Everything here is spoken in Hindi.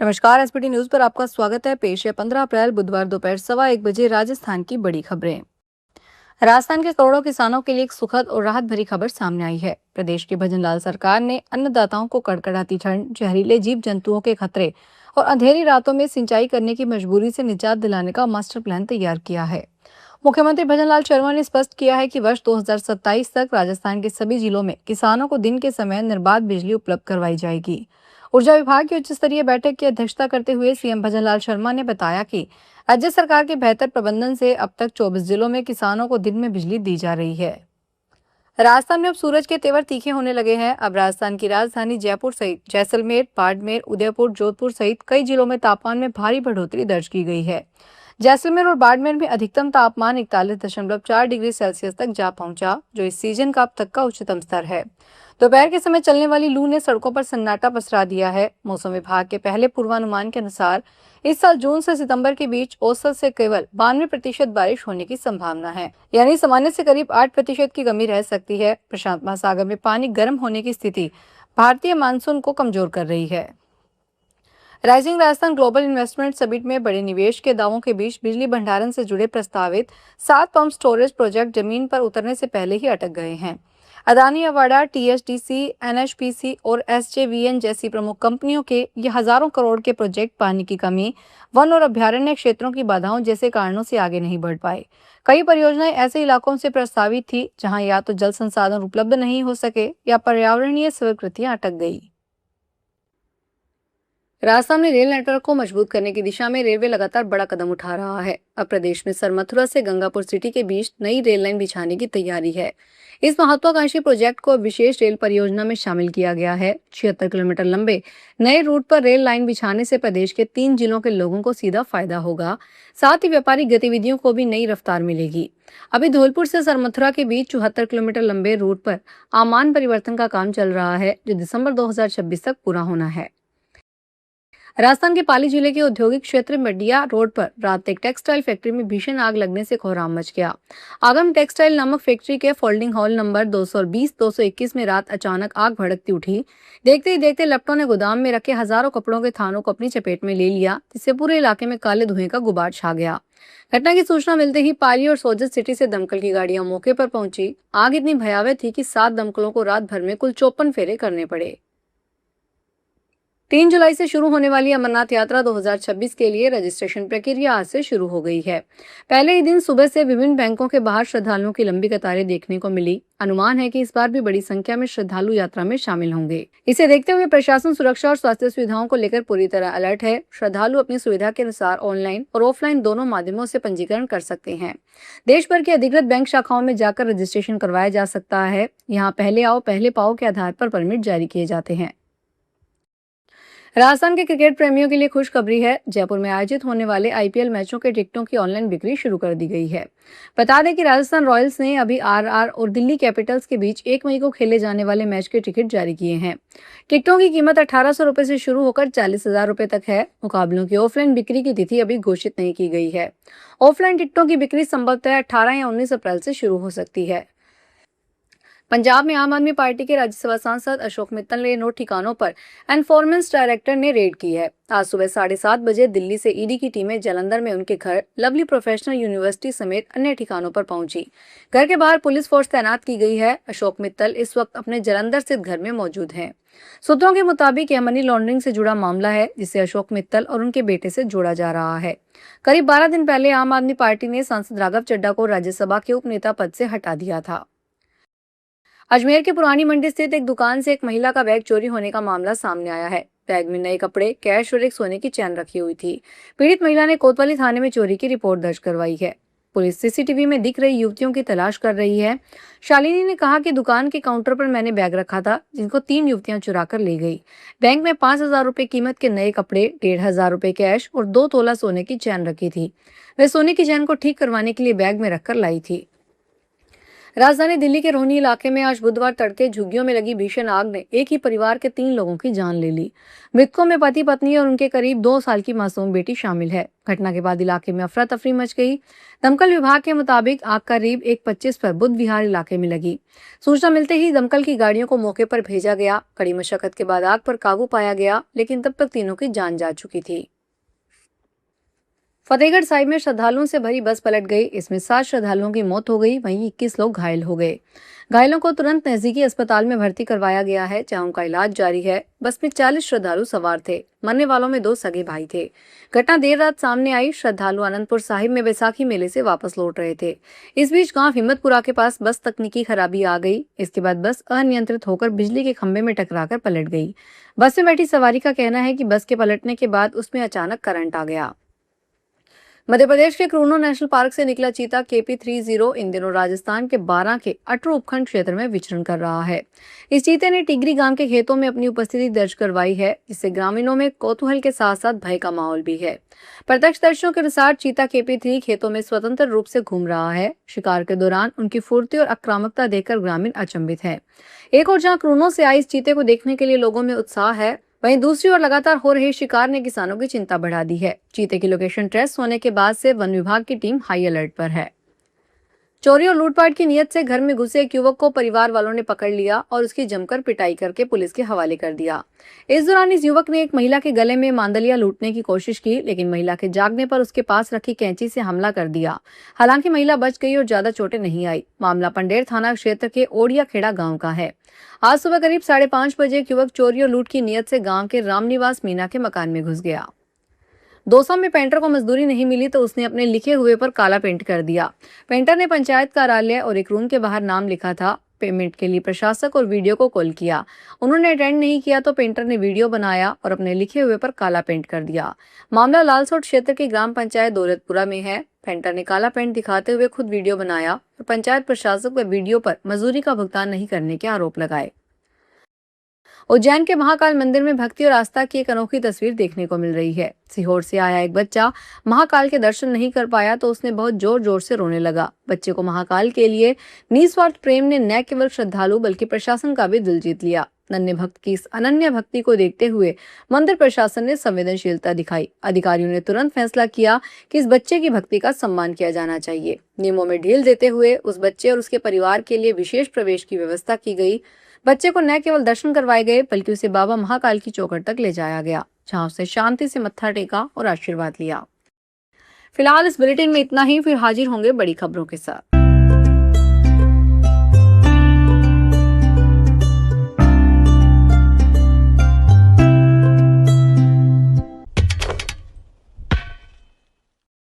नमस्कार। एसपीटी न्यूज पर आपका स्वागत है। पेश है 15 अप्रैल बुधवार दोपहर 1:15 राजस्थान की बड़ी खबरें। राजस्थान के करोड़ों किसानों के लिए एक सुखद और राहत भरी खबर सामने आई है। प्रदेश की भजनलाल सरकार ने अन्नदाताओं को कड़कड़ाती ठंड, जहरीले जीव जंतुओं के खतरे और अंधेरी रातों में सिंचाई करने की मजबूरी से निजात दिलाने का मास्टर प्लान तैयार किया है। मुख्यमंत्री भजनलाल शर्मा ने स्पष्ट किया है कि वर्ष 2027 तक राजस्थान के सभी जिलों में किसानों को दिन के समय निर्बाध बिजली उपलब्ध करवाई जाएगी। ऊर्जा विभाग की उच्च स्तरीय बैठक की अध्यक्षता करते हुए सीएम भजनलाल शर्मा ने बताया कि राज्य सरकार के बेहतर प्रबंधन से अब तक 24 जिलों में किसानों को दिन में बिजली दी जा रही है। राजस्थान में अब सूरज के तेवर तीखे होने लगे हैं। अब राजस्थान की राजधानी जयपुर सहित जैसलमेर, बाड़मेर, उदयपुर, जोधपुर सहित कई जिलों में तापमान में भारी बढ़ोतरी दर्ज की गई है। जैसलमेर और बाड़मेर में अधिकतम तापमान 41.4 डिग्री सेल्सियस तक जा पहुंचा, जो इस सीजन का अब तक का उच्चतम स्तर है। दोपहर के समय चलने वाली लू ने सड़कों पर सन्नाटा पसरा दिया है। मौसम विभाग के पहले पूर्वानुमान के अनुसार इस साल जून से सितंबर के बीच औसत से केवल 92% बारिश होने की संभावना है, यानी सामान्य से करीब 8% की कमी रह सकती है। प्रशांत महासागर में पानी गर्म होने की स्थिति भारतीय मानसून को कमजोर कर रही है। Rising Rajasthan global investment summit में बड़े निवेश के दावों के बीच बिजली भंडारण से जुड़े प्रस्तावित 7 पंप स्टोरेज प्रोजेक्ट जमीन पर उतरने से पहले ही अटक गए हैं। अदानी, अवाडा, टीएचडीसी, एनएचपीसी और एसजेवीएन जैसी प्रमुख कंपनियों के ये हजारों करोड़ के प्रोजेक्ट पानी की कमी, वन और अभ्यारण्य क्षेत्रों की बाधाओं जैसे कारणों से आगे नहीं बढ़ पाए। कई परियोजनाएं ऐसे इलाकों से प्रस्तावित थी जहां या तो जल संसाधन उपलब्ध नहीं हो सके या पर्यावरणीय स्वीकृतियां अटक गई। राजस्थान में रेल नेटवर्क को मजबूत करने की दिशा में रेलवे लगातार बड़ा कदम उठा रहा है। अब प्रदेश में सरमथुरा से गंगापुर सिटी के बीच नई रेल लाइन बिछाने की तैयारी है। इस महत्वाकांक्षी प्रोजेक्ट को विशेष रेल परियोजना में शामिल किया गया है। 76 किलोमीटर लंबे नए रूट पर रेल लाइन बिछाने से प्रदेश के 3 जिलों के लोगों को सीधा फायदा होगा। साथ ही व्यापारिक गतिविधियों को भी नई रफ्तार मिलेगी। अभी धौलपुर से सरमथुरा के बीच 74 किलोमीटर लंबे रूट पर आमान परिवर्तन का काम चल रहा है, जो दिसंबर 2026 तक पूरा होना है। राजस्थान के पाली जिले के औद्योगिक क्षेत्र मडिया रोड पर रात एक टेक्सटाइल फैक्ट्री में भीषण आग लगने से कोहराम मच गया। आगम टेक्सटाइल नामक फैक्ट्री के फोल्डिंग हॉल नंबर 220-221 में रात अचानक आग भड़कती उठी। देखते ही देखते लपटों ने गोदाम में रखे हजारों कपड़ों के थानों को अपनी चपेट में ले लिया, जिससे पूरे इलाके में काले धुएं का गुबार छा गया। घटना की सूचना मिलते ही पाली और सोजत सिटी से दमकल की गाड़ियां मौके पर पहुंची। आग इतनी भयावह थी कि 7 दमकलों को रात भर में कुल 54 फेरे करने पड़े। 3 जुलाई से शुरू होने वाली अमरनाथ यात्रा 2026 के लिए रजिस्ट्रेशन प्रक्रिया आज से शुरू हो गई है। पहले ही दिन सुबह से विभिन्न बैंकों के बाहर श्रद्धालुओं की लंबी कतारें देखने को मिली। अनुमान है कि इस बार भी बड़ी संख्या में श्रद्धालु यात्रा में शामिल होंगे। इसे देखते हुए प्रशासन सुरक्षा और स्वास्थ्य सुविधाओं को लेकर पूरी तरह अलर्ट है। श्रद्धालु अपनी सुविधा के अनुसार ऑनलाइन और ऑफलाइन दोनों माध्यमों से पंजीकरण कर सकते हैं। देश भर की अधिकृत बैंक शाखाओं में जाकर रजिस्ट्रेशन करवाया जा सकता है। यहाँ पहले आओ पहले पाओ के आधार पर परमिट जारी किए जाते हैं। राजस्थान के क्रिकेट प्रेमियों के लिए खुशखबरी है। जयपुर में आयोजित होने वाले आईपीएल मैचों के टिकटों की ऑनलाइन बिक्री शुरू कर दी गई है। बता दें कि राजस्थान रॉयल्स ने अभी आरआर और दिल्ली कैपिटल्स के बीच 1 मई को खेले जाने वाले मैच के टिकट जारी किए हैं। टिकटों की कीमत 1800 रुपए से शुरू होकर 40,000 रुपए तक है। मुकाबलों की ऑफलाइन बिक्री की तिथि अभी घोषित नहीं की गई है। ऑफलाइन टिकटों की बिक्री संभवतः 18 या 19 अप्रैल से शुरू हो सकती है। पंजाब में आम आदमी पार्टी के राज्यसभा सांसद अशोक मित्तल ने 9 ठिकानों पर एनफोर्समेंट डायरेक्टर ने रेड की है। आज सुबह 7:30 बजे दिल्ली से ईडी की टीमें जालंधर में उनके घर, लवली प्रोफेशनल यूनिवर्सिटी समेत अन्य ठिकानों पर पहुंची। घर के बाहर पुलिस फोर्स तैनात की गई है। अशोक मित्तल इस वक्त अपने जालंधर स्थित घर में मौजूद हैं। सूत्रों के मुताबिक यह मनी लॉन्ड्रिंग से जुड़ा मामला है, जिसे अशोक मित्तल और उनके बेटे से जोड़ा जा रहा है। करीब 12 दिन पहले आम आदमी पार्टी ने सांसद राघव चड्ढा को राज्यसभा के उपनेता पद से हटा दिया था। अजमेर के पुरानी मंडी स्थित एक दुकान से एक महिला का बैग चोरी होने का मामला सामने आया है। बैग में नए कपड़े, कैश और एक सोने की चैन रखी हुई थी। पीड़ित महिला ने कोतवाली थाने में चोरी की रिपोर्ट दर्ज करवाई है। पुलिस सीसीटीवी में दिख रही युवतियों की तलाश कर रही है। शालिनी ने कहा कि दुकान के काउंटर पर मैंने बैग रखा था, जिनको 3 युवतियां चुरा कर ले गई। बैंक में 5,000 रुपए कीमत के नए कपड़े, 1,500 रुपए कैश और 2 तोला सोने की चैन रखी थी। वे सोने की चैन को ठीक करवाने के लिए बैग में रखकर लाई थी। राजधानी दिल्ली के रोहनी इलाके में आज बुधवार तड़के झुग्गियों में लगी भीषण आग ने एक ही परिवार के 3 लोगों की जान ले ली। मृतकों में पति पत्नी और उनके करीब 2 साल की मासूम बेटी शामिल है। घटना के बाद इलाके में अफरा तफरी मच गई। दमकल विभाग के मुताबिक आग करीब 1:25 पर बुद्ध विहार इलाके में लगी। सूचना मिलते ही दमकल की गाड़ियों को मौके पर भेजा गया। कड़ी मशक्कत के बाद आग पर काबू पाया गया, लेकिन तब तक तीनों की जान जा चुकी थी। फतेहगढ़ साहिब में श्रद्धालुओं से भरी बस पलट गई। इसमें 7 श्रद्धालुओं की मौत हो गई, वहीं 21 लोग घायल हो गए। घायलों को तुरंत नजदीकी अस्पताल में भर्ती करवाया गया है, जहां उनका इलाज जारी है। बस में 40 श्रद्धालु सवार थे। मरने वालों में 2 सगे भाई थे। घटना देर रात सामने आई। श्रद्धालु आनंदपुर साहिब में बैसाखी मेले से वापस लौट रहे थे। इस बीच गांव हिम्मतपुरा के पास बस तकनीकी खराबी आ गई। इसके बाद बस अनियंत्रित होकर बिजली के खंभे में टकराकर पलट गई। बस में बैठी सवारी का कहना है कि बस के पलटने के बाद उसमें अचानक करंट आ गया। मध्य प्रदेश के क्रूनो नेशनल पार्क से निकला चीता KP30 इन दिनों राजस्थान के बारां के अटरू उपखंड क्षेत्र में विचरण कर रहा है। इस चीते ने टिगरी गांव के खेतों में अपनी उपस्थिति दर्ज करवाई है, जिससे ग्रामीणों में कौतूहल के साथ साथ भय का माहौल भी है। प्रत्यक्षदर्शियों के अनुसार चीता KP3 खेतों में स्वतंत्र रूप से घूम रहा है। शिकार के दौरान उनकी फुर्ती और आक्रामकता देखकर ग्रामीण अचंभित है। एक और जहाँ क्रूनो से आए इस चीते को देखने के लिए लोगों में उत्साह है, वहीं दूसरी ओर लगातार हो रहे शिकार ने किसानों की चिंता बढ़ा दी है। चीते की लोकेशन ट्रेस होने के बाद से वन विभाग की टीम हाई अलर्ट पर है। चोरी और लूटपाट की नीयत से घर में घुसे एक युवक को परिवार वालों ने पकड़ लिया और उसकी जमकर पिटाई करके पुलिस के हवाले कर दिया। इस दौरान इस युवक ने एक महिला के गले में मांदलिया लूटने की कोशिश की, लेकिन महिला के जागने पर उसके पास रखी कैंची से हमला कर दिया। हालांकि महिला बच गई और ज्यादा चोटें नहीं आई। मामला पंडेर थाना क्षेत्र के ओडिया खेड़ा गाँव का है। आज सुबह करीब 5:30 बजे एक युवक चोरी और लूट की नीयत से गांव के रामनिवास मीना के मकान में घुस गया। दौसा में पेंटर को मजदूरी नहीं मिली तो उसने अपने लिखे हुए पर काला पेंट कर दिया। पेंटर ने पंचायत कार्यालय और एक रूम के बाहर नाम लिखा था। पेमेंट के लिए प्रशासक और वीडियो को कॉल किया। उन्होंने अटेंड नहीं किया तो पेंटर ने वीडियो बनाया और अपने लिखे हुए पर काला पेंट कर दिया। मामला लालसोट क्षेत्र की ग्राम पंचायत दौलतपुरा में है। पेंटर ने काला पेंट दिखाते हुए खुद वीडियो बनाया और पंचायत प्रशासक व वीडियो पर मजदूरी का भुगतान नहीं करने के आरोप लगाए। उज्जैन के महाकाल मंदिर में भक्ति और आस्था की एक अनोखी तस्वीर देखने को मिल रही है। सीहोर से आया एक बच्चा महाकाल के दर्शन नहीं कर पाया तो उसने बहुत जोर जोर से रोने लगा। बच्चे को महाकाल के लिए निस्वार्थ प्रेम ने न केवल श्रद्धालु बल्कि प्रशासन का भी दिल जीत लिया। नन्हे भक्त की इस अनन्य भक्ति को देखते हुए मंदिर प्रशासन ने संवेदनशीलता दिखाई। अधिकारियों ने तुरंत फैसला किया कि इस बच्चे की भक्ति का सम्मान किया जाना चाहिए। नियमों में ढील देते हुए उस बच्चे और उसके परिवार के लिए विशेष प्रवेश की व्यवस्था की गई। बच्चे को न केवल दर्शन करवाए गए बल्कि उसे बाबा महाकाल की चौखट तक ले जाया गया, जहां उसने शांति से मत्था टेका और आशीर्वाद लिया। फिलहाल इस बुलेटिन में इतना ही, फिर हाजिर होंगे बड़ी खबरों के साथ।